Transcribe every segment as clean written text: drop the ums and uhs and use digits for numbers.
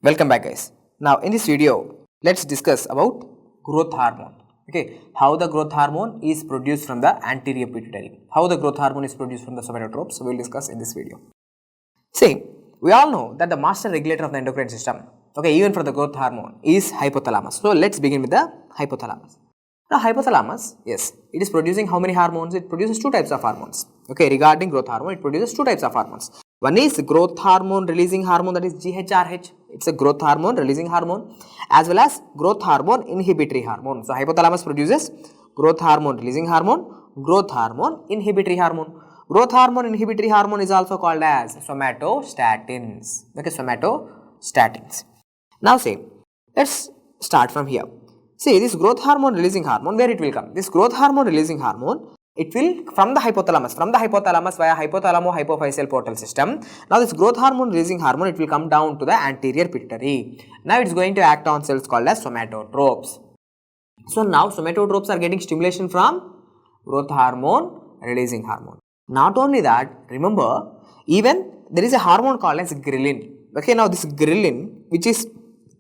Welcome back, guys. Now in this video, let's discuss about growth hormone. Okay, how the growth hormone is produced from the anterior pituitary. How the growth hormone is produced from the somatotroph. So we will discuss in this video. See, we all know that the master regulator of the endocrine system, okay, even for the growth hormone, is hypothalamus. So let's begin with the hypothalamus. Now hypothalamus, yes, it is producing how many hormones? It produces two types of hormones. Okay, regarding growth hormone, it produces two types of hormones. One is growth hormone releasing hormone, that is GHRH. It's a growth hormone releasing hormone, as well as growth hormone inhibitory hormone. So hypothalamus produces growth hormone releasing hormone, growth hormone inhibitory hormone. Growth hormone inhibitory hormone is also called as somatostatins. Okay, somatostatins. Now say, let's start from here. See, this growth hormone releasing hormone, where it will come? This growth hormone releasing hormone, it will from the hypothalamus via hypothalamo-hypophyseal portal system. Now this growth hormone releasing hormone, it will come down to the anterior pituitary. Now it's going to act on cells called as somatotrophs. So now somatotrophs are getting stimulation from growth hormone releasing hormone. Not only that, remember, even there is a hormone called as ghrelin. Okay, now this ghrelin, which is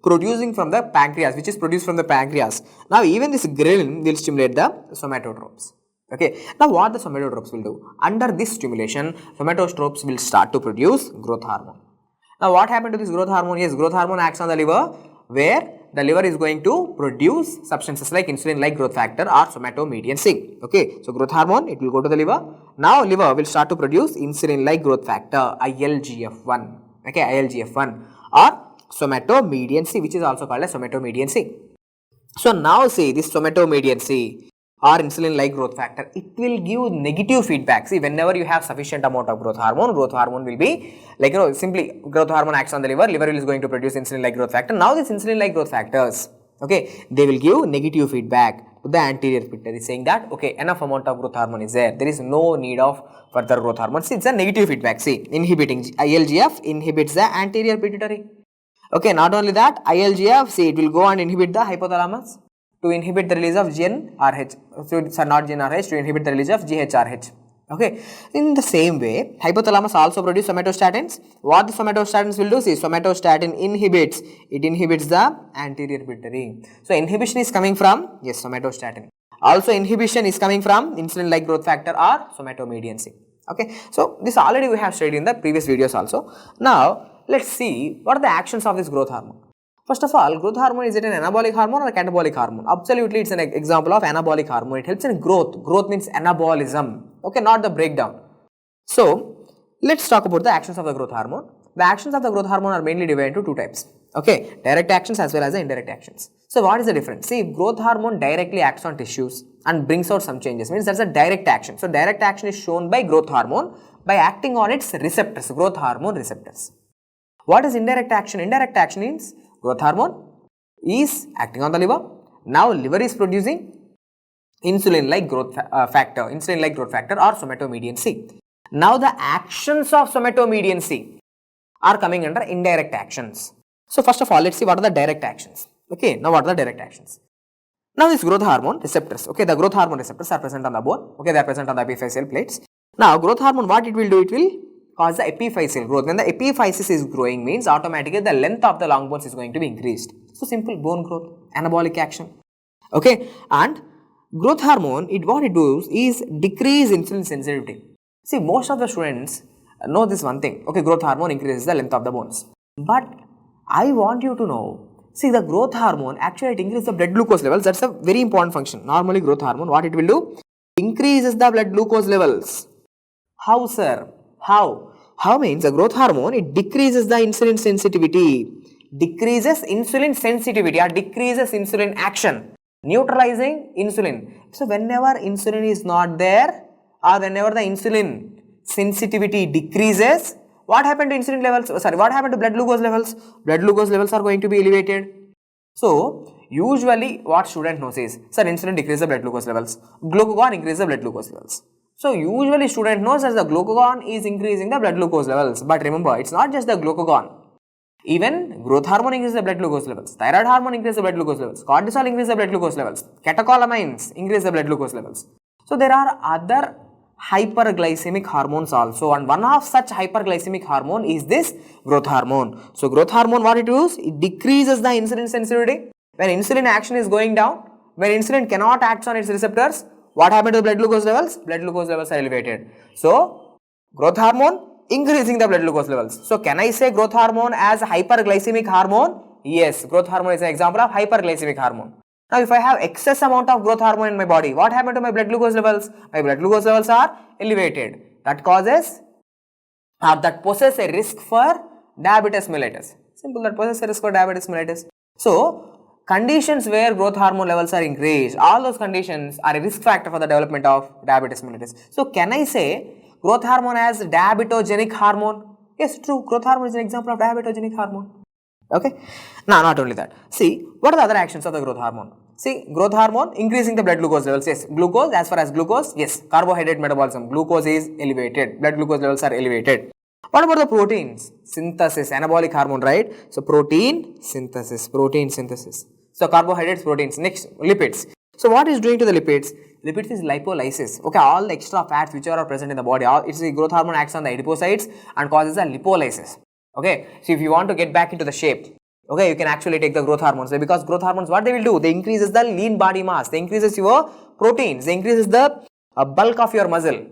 produced from the pancreas. Now even this ghrelin will stimulate the somatotrophs. Okay, now what the somatotrophs will do? Under this stimulation, somatotrophs will start to produce growth hormone. Now what happened to this growth hormone? Yes, growth hormone acts on the liver, where the liver is going to produce substances like insulin-like growth factor or somatomedian C. Okay, so growth hormone, it will go to the liver. Now liver will start to produce insulin-like growth factor ILGF1. Okay, ILGF1 or somatomedian C, which is also called as somatomedian C. So now see this somatomedian C or insulin-like growth factor, it will give negative feedback. See, whenever you have sufficient amount of growth hormone will be like, simply growth hormone acts on the liver is going to produce insulin-like growth factor. Now these insulin-like growth factors, okay, they will give negative feedback to the anterior pituitary, saying that, okay, enough amount of growth hormone is there. There is no need of further growth hormone. See, it's a negative feedback. See, inhibiting ILGF inhibits the anterior pituitary. Okay, not only that, ILGF, see, it will go and inhibit the hypothalamus to inhibit the release of GHRH, to inhibit the release of GHRH. Okay, in the same way, hypothalamus also produce somatostatins. What the somatostatins will do? See, somatostatin inhibits the anterior pituitary. So inhibition is coming from, yes, somatostatin. Also inhibition is coming from insulin-like growth factor or somatomedian C. Okay, so this already we have studied in the previous videos also. Now let's see what are the actions of this growth hormone. First of all, growth hormone, is it an anabolic hormone or a catabolic hormone? Absolutely, it's an example of anabolic hormone. It helps in growth. Growth means anabolism. Okay, not the breakdown. So let's talk about the actions of the growth hormone. The actions of the growth hormone are mainly divided into two types. Okay, direct actions as well as the indirect actions. So what is the difference? See, growth hormone directly acts on tissues and brings out some changes. Means that's a direct action. So direct action is shown by growth hormone by acting on its receptors, growth hormone receptors. What is indirect action? Indirect action means growth hormone is acting on the liver. Now liver is producing insulin-like growth factor or somatomedian C. Now the actions of somatomedian C are coming under indirect actions. So first of all, let's see what are the direct actions. Okay, now what are the direct actions? Now this growth hormone receptors, okay, the growth hormone receptors are present on the bone. Okay, they are present on the epiphyseal plates. Now growth hormone, what it will do? It will cause the epiphyseal growth. When the epiphysis is growing, means automatically the length of the long bones is going to be increased. So simple bone growth, anabolic action. Okay, and growth hormone, what it does is decrease insulin sensitivity. See, most of the students know this one thing. Okay, growth hormone increases the length of the bones. But I want you to know, see, the growth hormone actually it increases the blood glucose levels. That's a very important function. Normally growth hormone, what it will do? Increases the blood glucose levels. How, sir? How means the growth hormone, it decreases the insulin sensitivity, decreases insulin sensitivity or decreases insulin action, neutralizing insulin. So whenever insulin is not there or whenever the insulin sensitivity decreases, what happened to insulin levels? What happened to blood glucose levels? Blood glucose levels are going to be elevated. So usually what student knows is, sir, insulin decreases the blood glucose levels, glucagon increases the blood glucose levels. So usually student knows that the glucagon is increasing the blood glucose levels. But remember, it's not just the glucagon. Even growth hormone increases the blood glucose levels, thyroid hormone increases the blood glucose levels, cortisol increases the blood glucose levels, catecholamines increase the blood glucose levels. So there are other hyperglycemic hormones also, and one of such hyperglycemic hormone is this growth hormone. So growth hormone, what it does? It decreases the insulin sensitivity. When insulin action is going down, when insulin cannot act on its receptors, what happens to the blood glucose levels? Blood glucose levels are elevated. So growth hormone increasing the blood glucose levels. So can I say growth hormone as a hyperglycemic hormone? Yes, growth hormone is an example of hyperglycemic hormone. Now if I have excess amount of growth hormone in my body, what happened to my blood glucose levels? My blood glucose levels are elevated. That causes or that poses a risk for diabetes mellitus. Simple, that poses a risk for diabetes mellitus. So conditions where growth hormone levels are increased, all those conditions are a risk factor for the development of diabetes mellitus. So can I say growth hormone as diabetogenic hormone? Yes, true. Growth hormone is an example of diabetogenic hormone. Okay. Now, not only that. See, what are the other actions of the growth hormone? See, growth hormone increasing the blood glucose levels. Yes, glucose, as far as glucose, yes, carbohydrate metabolism. Glucose is elevated. Blood glucose levels are elevated. What about the proteins? Synthesis, anabolic hormone, right? So, protein synthesis. So, carbohydrates, proteins. Next, lipids. So, what is doing to the lipids? Lipids is lipolysis. Okay, all the extra fats which are present in the body, it's the growth hormone acts on the adipocytes and causes a lipolysis. Okay, so if you want to get back into the shape, okay, you can actually take the growth hormones, because growth hormones, what they will do? They increases the lean body mass, they increases your proteins, they increases the bulk of your muscle.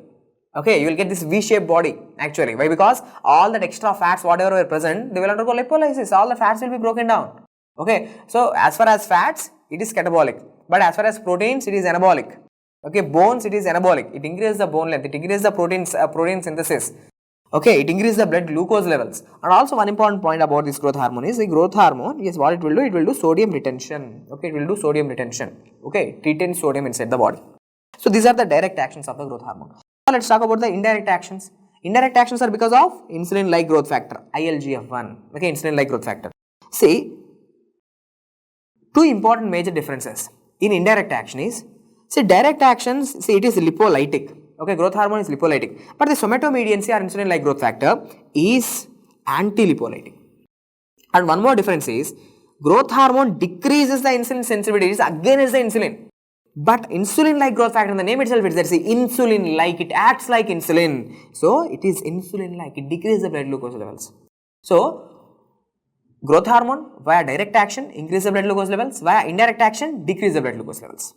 Okay, you will get this V-shaped body actually. Why? Because all that extra fats, whatever are present, they will undergo lipolysis. All the fats will be broken down. Okay, so as far as fats, it is catabolic, but as far as proteins, it is anabolic. Okay, bones, it is anabolic. It increases the bone length, it increases the protein synthesis. Okay, it increases the blood glucose levels. And also one important point about this growth hormone is the growth hormone, yes, what it will do? It will do sodium retention. Okay, it will do sodium retention. Okay, it retains sodium inside the body. So these are the direct actions of the growth hormone. Now let's talk about the indirect actions. Indirect actions are because of insulin-like growth factor, ILGF1. Okay, insulin-like growth factor. See, two important major differences in indirect action is, see, direct actions, see, it is lipolytic. Okay, growth hormone is lipolytic, but the somatomedian or insulin-like growth factor is anti-lipolytic. And one more difference is, growth hormone decreases the insulin sensitivity, it is against the insulin. But insulin-like growth factor, in the name itself, it says insulin-like, it acts like insulin. So, it is insulin-like, it decreases the blood glucose levels. So, growth hormone via direct action increase the blood glucose levels, via indirect action decrease the blood glucose levels.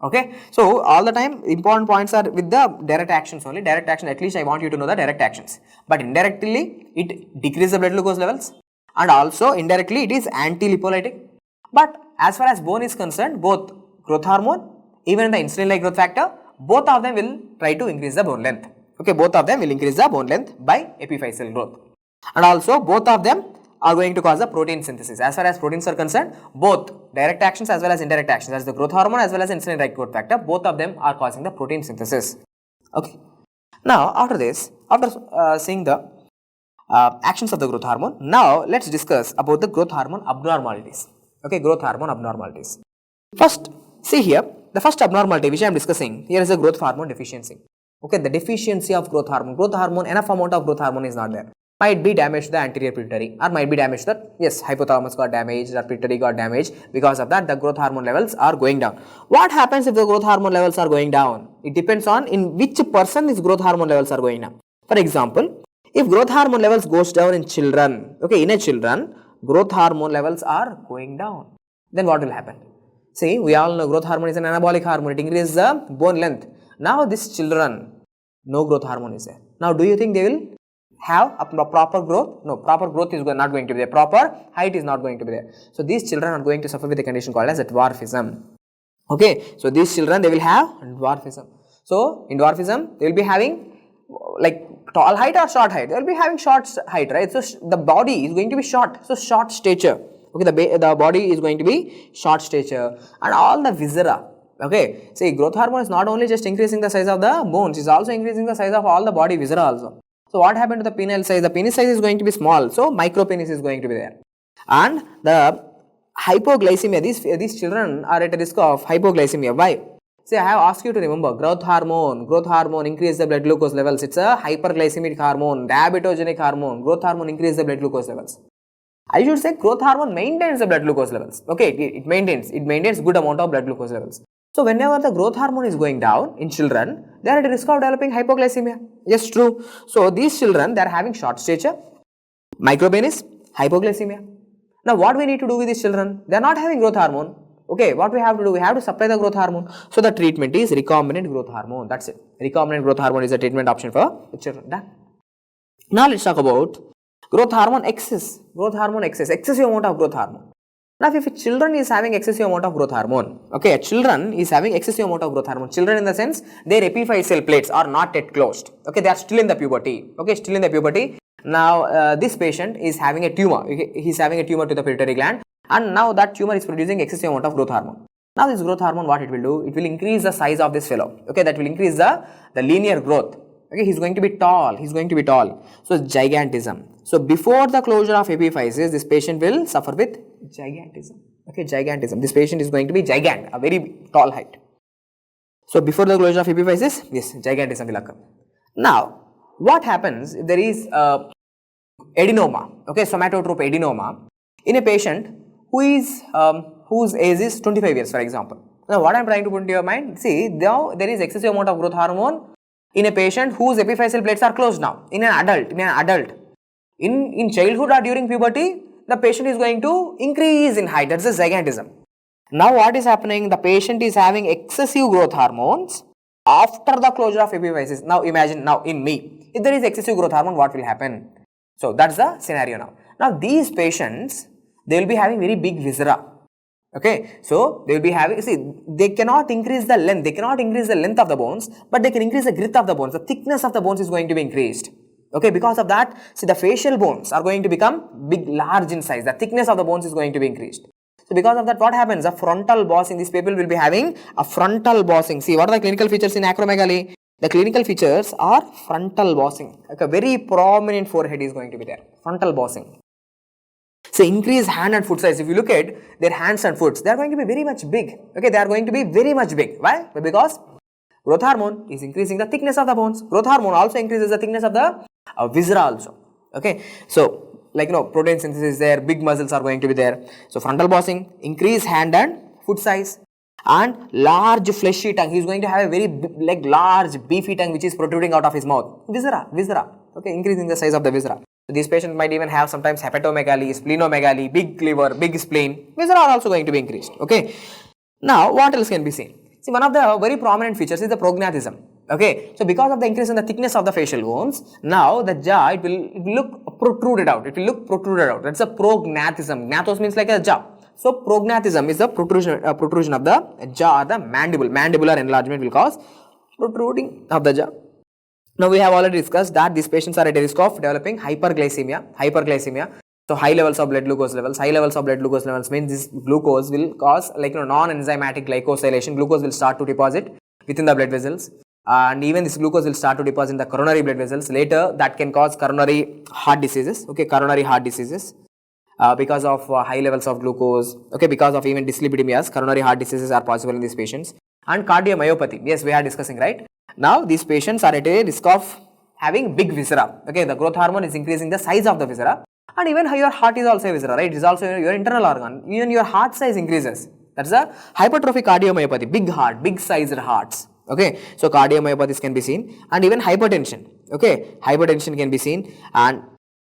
Okay, so all the time important points are with the direct actions only. Direct action, at least I want you to know the direct actions. But indirectly, it decreases the blood glucose levels, and also indirectly it is anti-lipolytic. But as far as bone is concerned, both growth hormone, even the insulin-like growth factor, both of them will try to increase the bone length. Okay, both of them will increase the bone length by epiphyseal growth. And also both of them are going to cause the protein synthesis. As far as proteins are concerned, both direct actions as well as indirect actions, as the growth hormone as well as insulin-like growth factor, both of them are causing the protein synthesis. Okay. Now, after this, after seeing the actions of the growth hormone, now let's discuss about the growth hormone abnormalities. Okay, growth hormone abnormalities. First, see here, the first abnormality which I am discussing here is a growth hormone deficiency. Okay, the deficiency of growth hormone. Growth hormone, enough amount of growth hormone is not there. Might be damage to the anterior pituitary, or might be damage to the, yes, hypothalamus got damaged or pituitary got damaged. Because of that, the growth hormone levels are going down. What happens if the growth hormone levels are going down? It depends on in which person these growth hormone levels are going down. For example, if growth hormone levels goes down in children, okay, in a children, growth hormone levels are going down, then what will happen? See, we all know growth hormone is an anabolic hormone, it increases the bone length. Now these children, no growth hormone is there. Now do you think they will have a proper growth? No, proper growth is not going to be there, proper height is not going to be there. So these children are going to suffer with a condition called as a dwarfism. Okay, so these children, they will have dwarfism. So in dwarfism, they will be having like tall height or short height. They will be having short height, right? So the body is going to be short, so short stature. Okay, the body is going to be short stature, and all the viscera. Okay, see, growth hormone is not only just increasing the size of the bones, it is also increasing the size of all the body viscera also. So what happened to the penile size? The penis size is going to be small, so micropenis is going to be there. And the hypoglycemia, these children are at a risk of hypoglycemia. Why? See, I have asked you to remember, growth hormone increase the blood glucose levels. It's a hyperglycemic hormone, diabetogenic hormone. Growth hormone increase the blood glucose levels. I should say growth hormone maintains the blood glucose levels. Okay, it maintains good amount of blood glucose levels. So whenever the growth hormone is going down in children, they are at risk of developing hypoglycemia. Yes, true. So these children, they are having short stature, micropenis, hypoglycemia. Now what we need to do with these children? They are not having growth hormone. Okay, what we have to do? We have to supply the growth hormone. So the treatment is recombinant growth hormone. That's it. Recombinant growth hormone is a treatment option for the children. Done. Now let's talk about growth hormone excess. Growth hormone excess, excessive amount of growth hormone. Now if a children is having excessive amount of growth hormone, okay, a children is having excessive amount of growth hormone. Children in the sense their epiphyseal plates are not yet closed. Okay, they are still in the puberty. Okay, still in the puberty. Now this patient is having a tumor. He is having a tumor to the pituitary gland, and now that tumor is producing excessive amount of growth hormone. Now this growth hormone, what it will do? It will increase the size of this fellow. Okay, that will increase the linear growth. Okay, he is going to be tall. He is going to be tall. So gigantism. So before the closure of epiphysis, this patient will suffer with gigantism. Okay, gigantism. This patient is going to be gigant, a very tall height. So before the closure of epiphysis, yes, gigantism will occur. Now, what happens if there is adenoma, okay, somatotroph adenoma in a patient who is whose age is 25 years, for example. Now, what I am trying to put into your mind, see, now there is excessive amount of growth hormone in a patient whose epiphyseal plates are closed now. In an adult, in childhood or during puberty, the patient is going to increase in height. That's a gigantism. Now, what is happening? The patient is having excessive growth hormones after the closure of epiphysis. Now, imagine now in me, if there is excessive growth hormone, what will happen? So, that's the scenario now. Now, these patients, they will be having very big viscera. Okay, so they will be having, see, they cannot increase the length of the bones, but they can increase the girth of the bones. The thickness of the bones is going to be increased. Okay, because of that, see, the facial bones are going to become large in size. The thickness of the bones is going to be increased. So because of that, what happens? A frontal bossing. These people will be having a frontal bossing. See, what are the clinical features in acromegaly? The clinical features are frontal bossing. Like a very prominent forehead is going to be there. Frontal bossing. So increase hand and foot size. If you look at their hands and foot, they are going to be very much big. Okay, they are going to be very much big. Why? Because growth hormone is increasing the thickness of the bones. Growth hormone also increases the thickness of the viscera also. Okay, so like protein synthesis there, big muscles are going to be there. So frontal bossing, increase hand and foot size, and large fleshy tongue. He is going to have a very large beefy tongue which is protruding out of his mouth. Viscera. Okay, increasing the size of the viscera. So these patients might even have sometimes hepatomegaly, splenomegaly, big liver, big spleen. Viscera are also going to be increased. Okay. Now, what else can be seen? See, one of the very prominent features is the prognathism. Okay. So because of the increase in the thickness of the facial bones, now the jaw, it will look protruded out. That's a prognathism. Gnathos means like a jaw. So prognathism is the protrusion of the jaw or the mandible. Mandibular enlargement will cause protruding of the jaw. Now we have already discussed that these patients are at a risk of developing hyperglycemia. So high levels of blood glucose levels. High levels of blood glucose levels means this glucose will cause non-enzymatic glycosylation. Glucose will start to deposit within the blood vessels, and even this glucose will start to deposit in the coronary blood vessels. Later that can cause coronary heart diseases. Okay, coronary heart diseases. Because of high levels of glucose, okay, because of even dyslipidemias, coronary heart diseases are possible in these patients. And cardiomyopathy, yes, we are discussing, right? Now these patients are at a risk of having big viscera. Okay, the growth hormone is increasing the size of the viscera, and even your heart is also a viscera, right? It is also your internal organ. Even your heart size increases. That's a hypertrophic cardiomyopathy, big heart, big sized hearts. Okay, so cardiomyopathies can be seen, and even hypertension. Okay, hypertension can be seen, and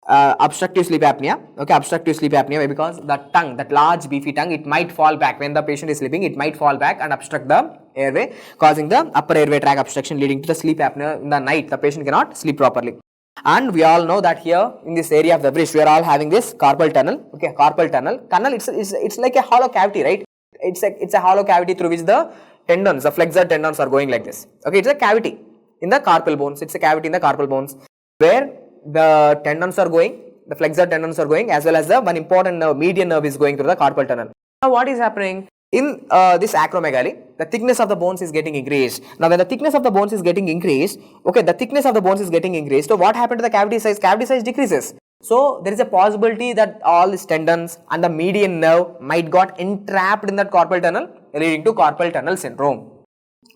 obstructive sleep apnea. Okay, obstructive sleep apnea because the tongue, that large beefy tongue, it might fall back when the patient is sleeping. It might fall back and obstruct the airway, causing the upper airway tract obstruction, leading to the sleep apnea in the night. The patient cannot sleep properly. And we all know that here in this area of the wrist, we are all having this carpal tunnel. Okay, carpal tunnel. It's like a hollow cavity, right? It's a hollow cavity through which the tendons, the flexor tendons are going like this. Okay, it's a cavity in the carpal bones. It's a cavity in the carpal bones where the tendons are going, the flexor tendons are going, as well as the one important nerve, median nerve is going through the carpal tunnel. Now what is happening? In this acromegaly, the thickness of the bones is getting increased. Now when the thickness of the bones is getting increased, okay, the thickness of the bones is getting increased. So what happened to the cavity size? Cavity size decreases. So there is a possibility that all these tendons and the median nerve might got entrapped in that carpal tunnel, leading to carpal tunnel syndrome.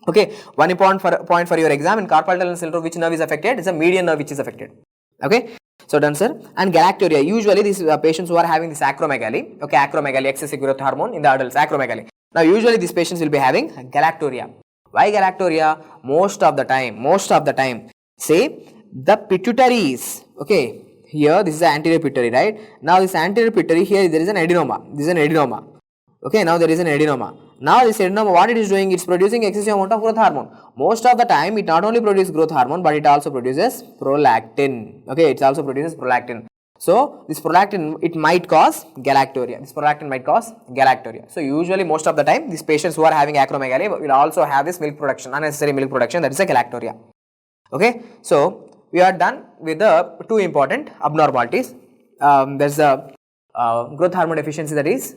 Okay, one point for your exam, in carpal tunnel syndrome, which nerve is affected? It's a median nerve which is affected. Okay, So done, sir. And galacturia, usually these patients who are having this acromegaly, okay, acromegaly, excessive growth hormone in the adults, acromegaly. Now usually these patients will be having galacturia. Why galacturia? Most of the time, say the pituitaries, okay, here this is the anterior pituitary, right? Now this anterior pituitary, here there is an adenoma, okay, now there is an adenoma. Now this adenoma, what it is doing, it's producing excessive amount of growth hormone. Most of the time it not only produces growth hormone, but it also produces prolactin, okay, it also produces prolactin. So this prolactin, it might cause galacturia. So usually most of the time these patients who are having acromegaly will also have this milk production, unnecessary milk production, that is a galacturia. Okay, so we are done with the two important abnormalities. There's a growth hormone deficiency, that is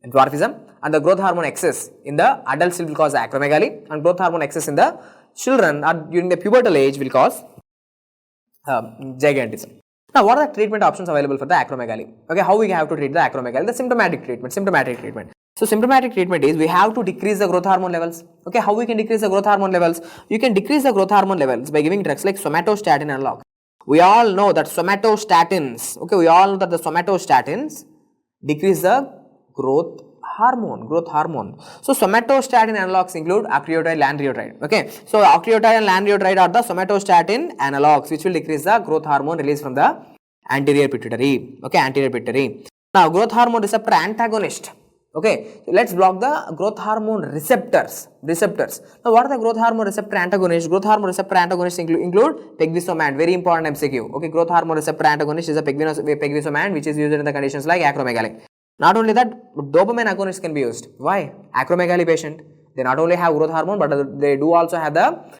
dwarfism, and the growth hormone excess in the adults will cause acromegaly, and growth hormone excess in the children or during the pubertal age will cause gigantism. Now, what are the treatment options available for the acromegaly? Okay, how we have to treat the acromegaly? The symptomatic treatment. So, symptomatic treatment is we have to decrease the growth hormone levels. Okay, how we can decrease the growth hormone levels? You can decrease the growth hormone levels by giving drugs like somatostatin analog. We all know that somatostatins, okay, decrease the growth hormone. So, somatostatin analogs include octreotide, lanreotide. Okay, so octreotide and lanreotide are the somatostatin analogs which will decrease the growth hormone released from the anterior pituitary. Okay, anterior pituitary. Now, growth hormone receptor antagonist. Okay, so let's block the growth hormone receptors. Now, what are the growth hormone receptor antagonists? Growth hormone receptor antagonists include pegvisomant, very important MCQ. Okay, growth hormone receptor antagonist is a pegvisomant which is used in the conditions like acromegaly. Not only that, dopamine agonists can be used. Why? Acromegaly patient, they not only have growth hormone, but they do also have the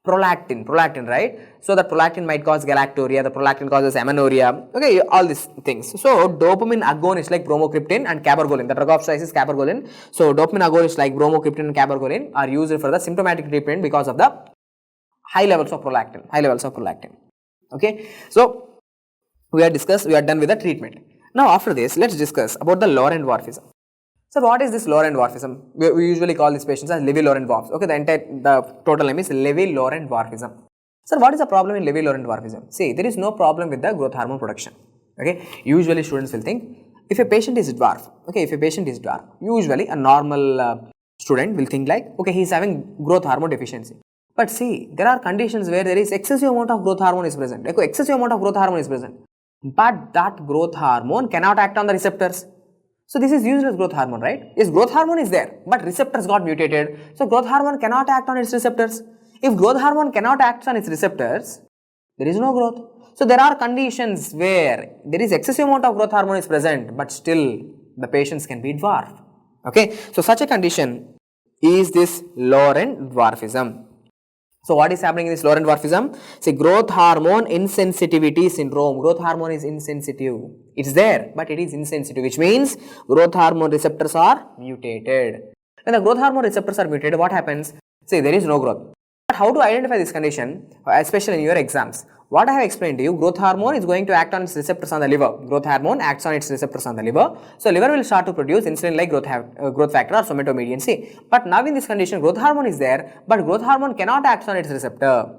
prolactin, right? So the prolactin might cause galacturia, the prolactin causes amenorrhea, okay, all these things. So dopamine agonists like bromocriptine and cabergoline, the drug of choice is cabergoline. So dopamine agonists like bromocriptine and cabergoline are used for the symptomatic treatment because of the high levels of prolactin. Okay, so we are done with the treatment. Now after this, let's discuss about the Laron dwarfism. So what is this Laron dwarfism? We usually call these patients as Levy-Laron dwarfs. Okay, the total name is Levy-Laron dwarfism. So what is the problem in Levy-Laron dwarfism? See, there is no problem with the growth hormone production. Okay, usually students will think if a patient is dwarf, usually a normal student will think like, okay, he is having growth hormone deficiency. But see, there are conditions where there is excessive amount of growth hormone is present. But that growth hormone cannot act on the receptors. So this is useless growth hormone, right? Yes, growth hormone is there, but receptors got mutated. So growth hormone cannot act on its receptors. If growth hormone cannot act on its receptors, there is no growth. So there are conditions where there is excessive amount of growth hormone is present, but still the patients can be dwarf. Okay, so such a condition is this Laron dwarfism. So what is happening in this Laron dwarfism? See, growth hormone insensitivity syndrome. Growth hormone is insensitive. It's there, but it is insensitive, which means growth hormone receptors are mutated. When the growth hormone receptors are mutated, what happens? See, there is no growth. But how to identify this condition, especially in your exams? What I have explained to you, growth hormone is going to act on its receptors on the liver. Growth hormone acts on its receptors on the liver. So liver will start to produce insulin-like growth factor or somatomedian C. But now in this condition, growth hormone is there, but growth hormone cannot act on its receptor.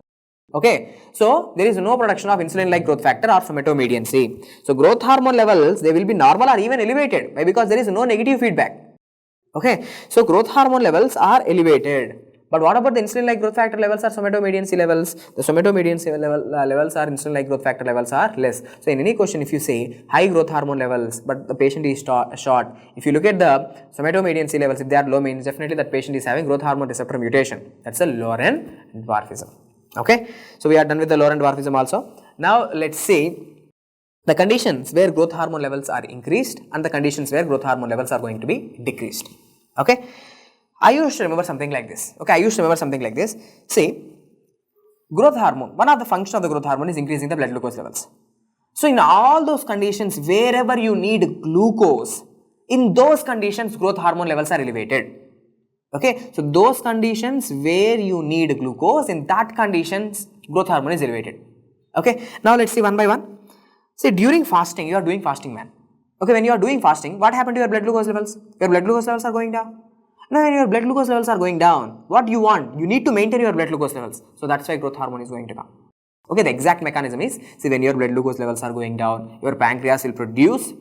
Okay, so there is no production of insulin-like growth factor or somatomedian C. So growth hormone levels, they will be normal or even elevated. Why? Because there is no negative feedback. Okay, so growth hormone levels are elevated. But what about the insulin-like growth factor levels or somatomedian C levels? The somatomedian C levels or insulin-like growth factor levels are less. So in any question, if you say high growth hormone levels, but the patient is short, if you look at the somatomedian C levels, if they are low, means definitely that patient is having growth hormone receptor mutation. That's a Laron dwarfism. Okay, so we are done with the Laron dwarfism also. Now let's see the conditions where growth hormone levels are increased and the conditions where growth hormone levels are going to be decreased. Okay. I used to remember something like this. Okay, See, growth hormone, one of the functions of the growth hormone is increasing the blood glucose levels. So in all those conditions wherever you need glucose, in those conditions growth hormone levels are elevated. Okay, so those conditions where you need glucose, in that conditions growth hormone is elevated. Okay, now let's see one by one. See, during fasting, you are doing fasting, man. Okay, when you are doing fasting, what happened to your blood glucose levels? Your blood glucose levels are going down. Now, when your blood glucose levels are going down, what do you want? You need to maintain your blood glucose levels. So that's why growth hormone is going to come. Okay, the exact mechanism is, see, when your blood glucose levels are going down, your pancreas will produce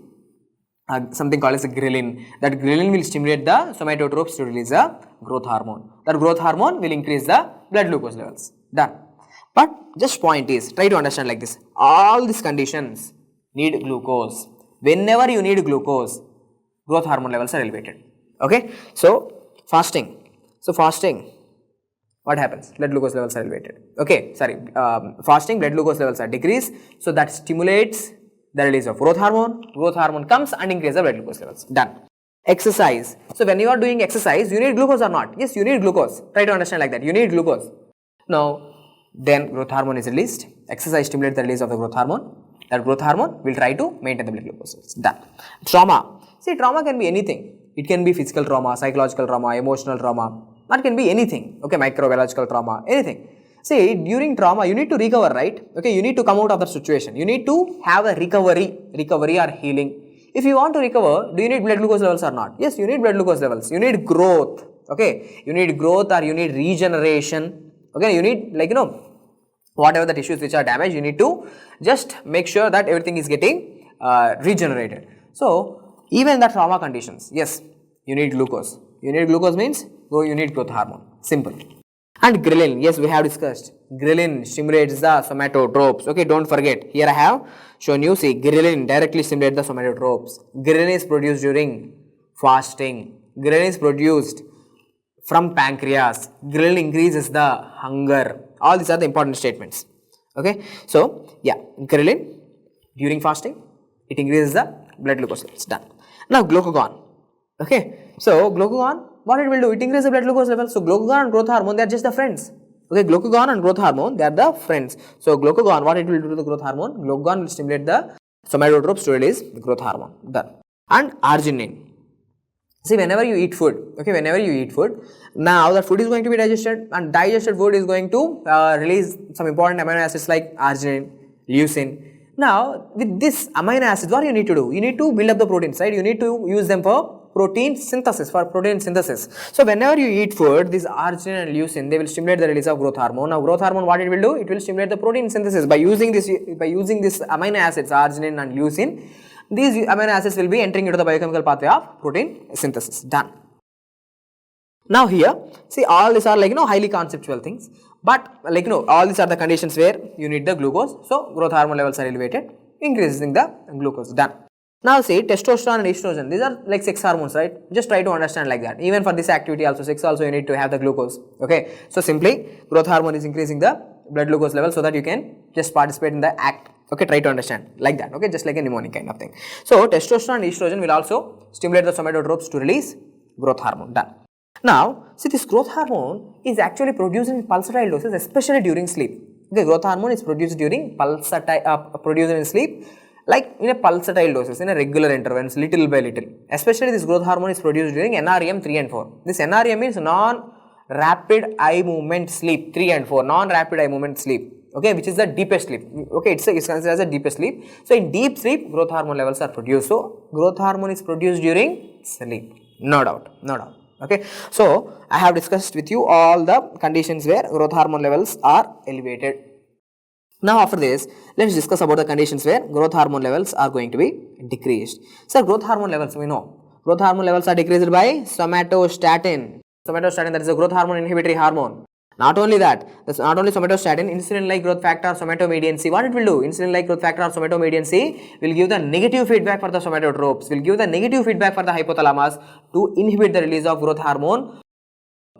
something called as a ghrelin. That ghrelin will stimulate the somatotrophs to release a growth hormone. That growth hormone will increase the blood glucose levels. Done. But just point is, try to understand like this. All these conditions need glucose. Whenever you need glucose, growth hormone levels are elevated. Okay. So fasting. What happens? Blood glucose levels are elevated. Okay. Fasting, blood glucose levels are decreased. So that stimulates the release of growth hormone. Growth hormone comes and increases the blood glucose levels. Done. Exercise. So when you are doing exercise, you need glucose or not? Yes, you need glucose. Try to understand like that. You need glucose. Now, then growth hormone is released. Exercise stimulates the release of the growth hormone. That growth hormone will try to maintain the blood glucose levels. Done. Trauma. See, trauma can be anything. It can be physical trauma, psychological trauma, emotional trauma. That can be anything. Okay, microbiological trauma, anything. See, during trauma, you need to recover, right? Okay, you need to come out of the situation. You need to have a recovery or healing. If you want to recover, do you need blood glucose levels or not? Yes, you need blood glucose levels. You need growth. Okay, you need growth or you need regeneration. Okay, you need, like, whatever the tissues which are damaged, you need to just make sure that everything is getting regenerated. So, even in the trauma conditions, yes, you need glucose. You need glucose means you need growth hormone. Simple. And ghrelin, yes, we have discussed. Ghrelin stimulates the somatotrophs. Okay, don't forget. Here I have shown you, see, ghrelin directly stimulates the somatotrophs. Ghrelin is produced during fasting. Ghrelin is produced from pancreas. Ghrelin increases the hunger. All these are the important statements. Okay, so yeah, ghrelin during fasting, it increases the blood glucose levels. Done. Now glucagon. Okay, so glucagon, what it will do? It increases the blood glucose level. So glucagon and growth hormone, they are just the friends. Okay, glucagon and growth hormone, they are the friends. So glucagon, what it will do to the growth hormone? Glucagon will stimulate the somatotrophs to release the growth hormone. Done. And arginine. See, whenever you eat food, okay, now that food is going to be digested, and digested food is going to release some important amino acids like arginine, leucine. Now, with this amino acids, what you need to do? You need to build up the proteins, right? You need to use them for protein synthesis. So, whenever you eat food, this arginine and leucine, they will stimulate the release of growth hormone. Now, growth hormone, what it will do? It will stimulate the protein synthesis by using this amino acids, arginine and leucine. These amino acids will be entering into the biochemical pathway of protein synthesis. Done. Now here, see, all these are, like, highly conceptual things, but, like, all these are the conditions where you need the glucose. So growth hormone levels are elevated, increasing the glucose. Done. Now see, testosterone and estrogen, these are like sex hormones, right? Just try to understand like that. Even for this activity also, sex also, you need to have the glucose. Okay, so simply growth hormone is increasing the blood glucose level so that you can just participate in the act. Okay, try to understand like that. Okay, just like a mnemonic kind of thing. So testosterone and estrogen will also stimulate the somatotrophs to release growth hormone. Done. Now, see, this growth hormone is actually produced in pulsatile doses, especially during sleep. Okay, growth hormone is produced during produced in sleep, like in a pulsatile doses, in a regular intervals, little by little. Especially this growth hormone is produced during NREM 3 and 4. This NREM means non-rapid eye movement sleep 3 and 4, non-rapid eye movement sleep. Okay, which is the deepest sleep. Okay, it's considered as a deepest sleep. So in deep sleep, growth hormone levels are produced. So growth hormone is produced during sleep. No doubt. Okay, so I have discussed with you all the conditions where growth hormone levels are elevated. Now after this, let's discuss about the conditions where growth hormone levels are going to be decreased. So growth hormone levels, we know growth hormone levels are decreased by somatostatin. Somatostatin, that is a growth hormone inhibitory hormone. Not only that, that's not only somatostatin, insulin-like growth factor, somatomedian C. What it will do? Insulin-like growth factor or somatomedian C will give the negative feedback for the somatotropes, will give the negative feedback for the hypothalamus to inhibit the release of growth hormone,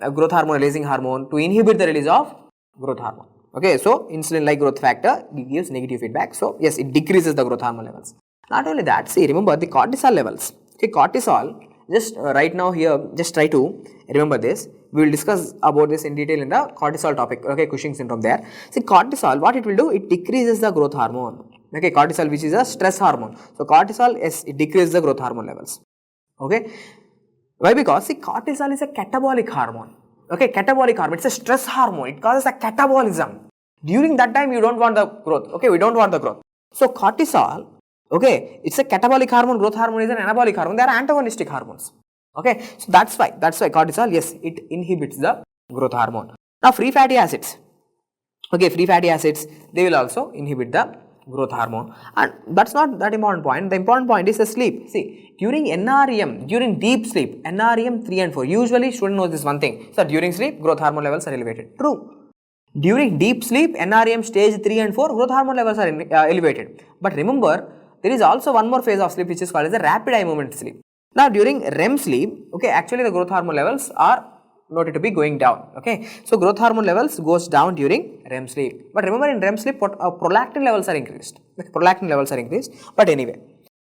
releasing hormone, to inhibit the release of growth hormone. Okay, so insulin-like growth factor gives negative feedback. So yes, it decreases the growth hormone levels. Not only that, see, remember the cortisol levels. Okay, cortisol, just right now here, just try to remember this. We will discuss about this in detail in the cortisol topic. Okay, Cushing syndrome there. See, cortisol, what it will do? It decreases the growth hormone. Okay, cortisol, which is a stress hormone. So cortisol, yes, it decreases the growth hormone levels. Okay, why? Because see, cortisol is a catabolic hormone. Okay, catabolic hormone. It's a stress hormone. It causes a catabolism. During that time, you don't want the growth. Okay, we don't want the growth. So cortisol, okay, it's a catabolic hormone. Growth hormone is an anabolic hormone. They are antagonistic hormones. Okay, so that's why cortisol, yes, it inhibits the growth hormone. Now free fatty acids. Okay, free fatty acids, they will also inhibit the growth hormone. And that's not that important point. The important point is the sleep. See, during NREM, during deep sleep, NREM 3 and 4, usually student knows this one thing. So, during sleep, growth hormone levels are elevated. True. During deep sleep, NREM stage 3 and 4, growth hormone levels are elevated. But remember, there is also one more phase of sleep which is called as the rapid eye movement sleep. Now, during REM sleep, okay, actually the growth hormone levels are noted to be going down. Okay, so growth hormone levels goes down during REM sleep. But remember, in REM sleep, prolactin levels are increased. Okay, prolactin levels are increased. But anyway,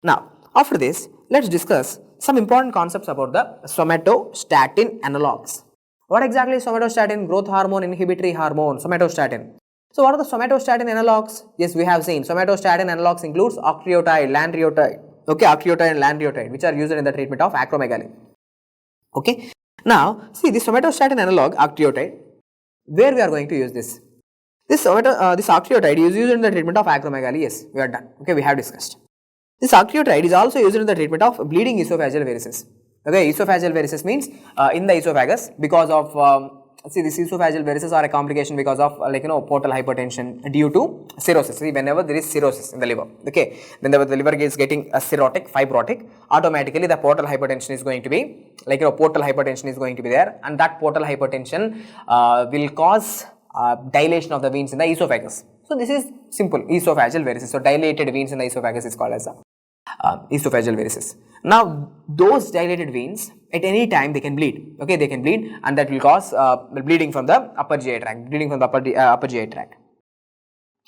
now after this, let's discuss some important concepts about the somatostatin analogs. What exactly is somatostatin? Growth hormone, inhibitory hormone, somatostatin. So what are the somatostatin analogs? Yes, we have seen somatostatin analogs includes octreotide, lanreotide, okay, octreotide and lanreotide, which are used in the treatment of acromegaly. Okay. Now, see this somatostatin analog octreotide, where we are going to use this. This octreotide is used in the treatment of acromegaly. Yes, we are done. Okay, we have discussed. This octreotide is also used in the treatment of bleeding esophageal varices. Okay, esophageal varices means in the esophagus because of see, these esophageal varices are a complication because of portal hypertension due to cirrhosis. See, whenever there is cirrhosis in the liver, okay, whenever the liver is getting cirrhotic, fibrotic, automatically the portal hypertension is going to be portal hypertension is going to be there, and that portal hypertension will cause dilation of the veins in the esophagus. So this is simple, esophageal varices. So dilated veins in the esophagus is called as esophageal varices. Now those dilated veins at any time they can bleed. Okay, they can bleed, and that will cause bleeding from the upper GI tract, upper GI tract.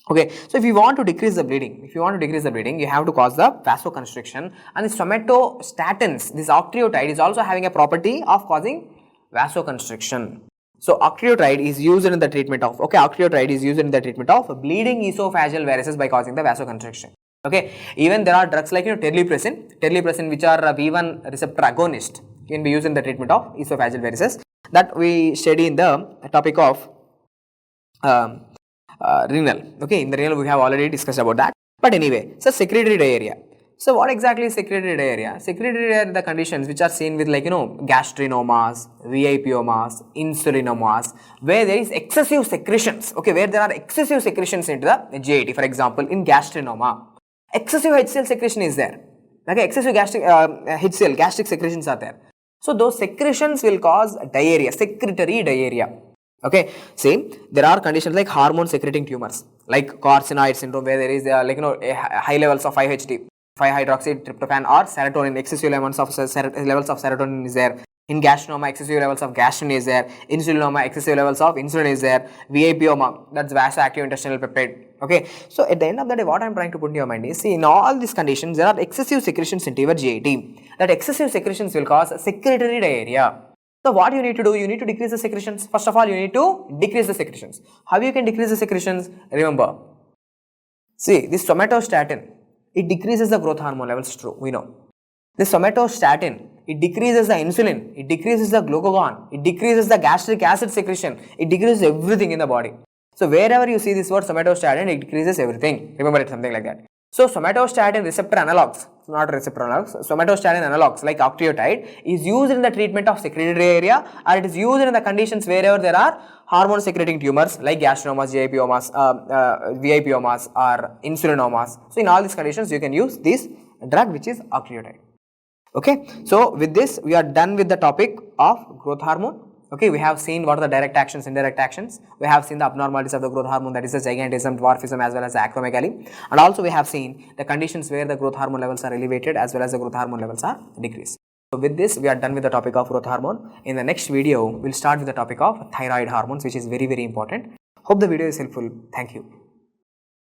Okay, so if you want to decrease the bleeding, you have to cause the vasoconstriction, and the somatostatins, this octreotide is also having a property of causing vasoconstriction. So octreotide is used in the treatment of bleeding esophageal varices by causing the vasoconstriction. Okay, even there are drugs like terlipressin, which are V1 receptor agonist, can be used in the treatment of esophageal varices, that we study in the topic of renal. Okay, in the renal we have already discussed about that. But anyway, so secretory diarrhea. So what exactly is secretory diarrhea? Secretory diarrhea are the conditions which are seen with gastrinomas, VIPomas, insulinomas, where there is excessive secretions. Okay, where there are excessive secretions into the GIT. For example, in gastrinoma, excessive HCl secretion is there. Okay, excessive gastric secretions are there. So those secretions will cause diarrhea, secretory diarrhea. Okay, same. There are conditions like hormone secreting tumors, like carcinoid syndrome, where there is high levels of 5-HT, 5-hydroxytryptophan or serotonin, excessive levels of serotonin is there. In gastrinoma, excessive levels of gastrin is there. Insulinoma, excessive levels of insulin is there. VIPoma, that's vasoactive intestinal peptide. Okay, so at the end of the day, what I am trying to put in your mind is, see, in all these conditions, there are excessive secretions into your GIT. That excessive secretions will cause secretory diarrhea. So what you need to do, you need to decrease the secretions. First of all, you need to decrease the secretions. How you can decrease the secretions? Remember, see, this somatostatin, it decreases the growth hormone levels, true, we know. This somatostatin, it decreases the insulin, it decreases the glucagon, it decreases the gastric acid secretion, it decreases everything in the body. So wherever you see this word somatostatin, it decreases everything. Remember it, something like that. So somatostatin receptor analogs, not receptor analogs, somatostatin analogs like octreotide is used in the treatment of secretory diarrhea, or it is used in the conditions wherever there are hormone secreting tumors like gastrinomas, VIPomas or insulinomas. So in all these conditions you can use this drug, which is octreotide. Okay, so with this we are done with the topic of growth hormone. Okay, we have seen what are the direct actions, indirect actions. We have seen the abnormalities of the growth hormone, that is the gigantism, dwarfism, as well as the acromegaly. And also we have seen the conditions where the growth hormone levels are elevated as well as the growth hormone levels are decreased. So with this, we are done with the topic of growth hormone. In the next video, we'll start with the topic of thyroid hormones, which is very, very important. Hope the video is helpful. Thank you.